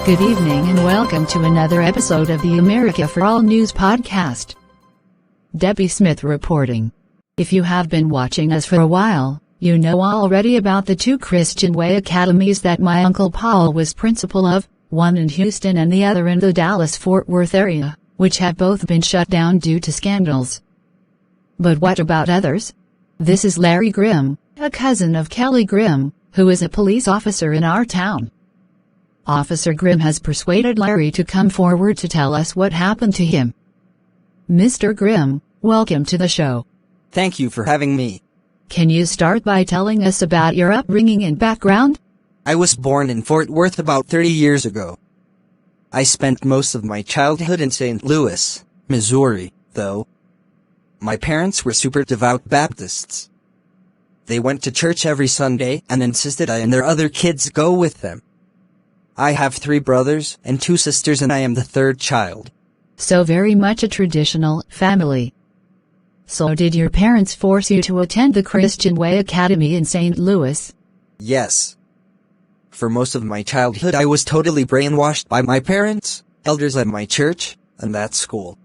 Good evening and welcome to another episode of the America for All News podcast. Debbie Smith reporting. If you have been watching us for a while, you know already about the two Christian Way academies that my Uncle Paul was principal of, one in Houston and the other in the Dallas-Fort Worth area, which have both been shut down due to scandals. But what about others? This is Larry Grimm, a cousin of Kelly Grimm, who is a police officer in our town. Officer Grimm has persuaded Larry to come forward to tell us what happened to him. Mr. Grimm, welcome to the show. Thank you for having me. Can you start by telling us about your upbringing and background? I was born in Fort Worth about 30 years ago. I spent most of my childhood in St. Louis, Missouri, though. My parents were super devout Baptists. They went to church every Sunday and insisted I and their other kids go with them. I have 3 brothers and 2 sisters and I am the 3rd child. So very much a traditional family. So did your parents force you to attend the Christian Way Academy in St. Louis? Yes. For most of my childhood I was totally brainwashed by my parents, elders at my church, and that school.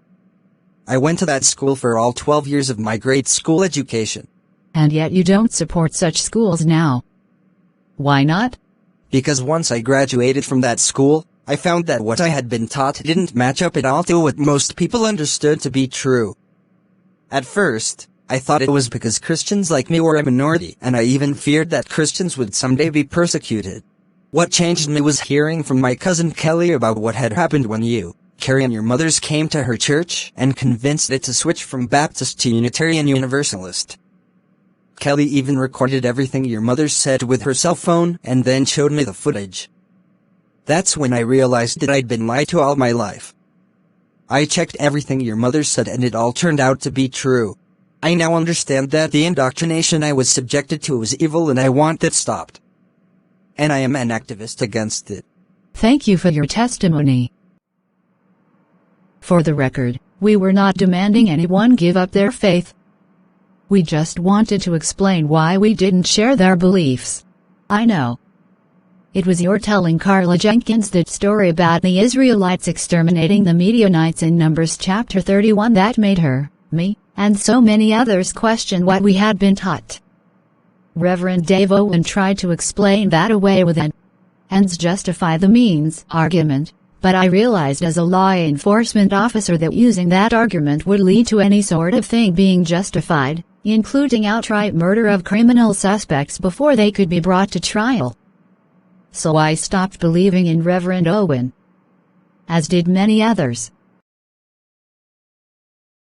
I went to that school for all 12 years of my grade school education. And yet you don't support such schools now. Why not? Because once I graduated from that school, I found that what I had been taught didn't match up at all to what most people understood to be true. At first, I thought it was because Christians like me were a minority, and I even feared that Christians would someday be persecuted. What changed me was hearing from my cousin Kelly about what had happened when you, Carrie, and your mothers came to her church and convinced it to switch from Baptist to Unitarian Universalist. Kelly even recorded everything your mother said with her cell phone and then showed me the footage. That's when I realized that I'd been lied to all my life. I checked everything your mother said and it all turned out to be true. I now understand that the indoctrination I was subjected to was evil and I want it stopped. And I am an activist against it. Thank you for your testimony. For the record, we were not demanding anyone give up their faith. We just wanted to explain why we didn't share their beliefs. I know. It was your telling Carla Jenkins that story about the Israelites exterminating the Midianites in Numbers chapter 31 that made her, me, and so many others question what we had been taught. Reverend Dave Owen tried to explain that away with an ends justify the means argument, but I realized as a law enforcement officer that using that argument would lead to any sort of thing being justified, including outright murder of criminal suspects before they could be brought to trial. So I stopped believing in Reverend Owen. As did many others.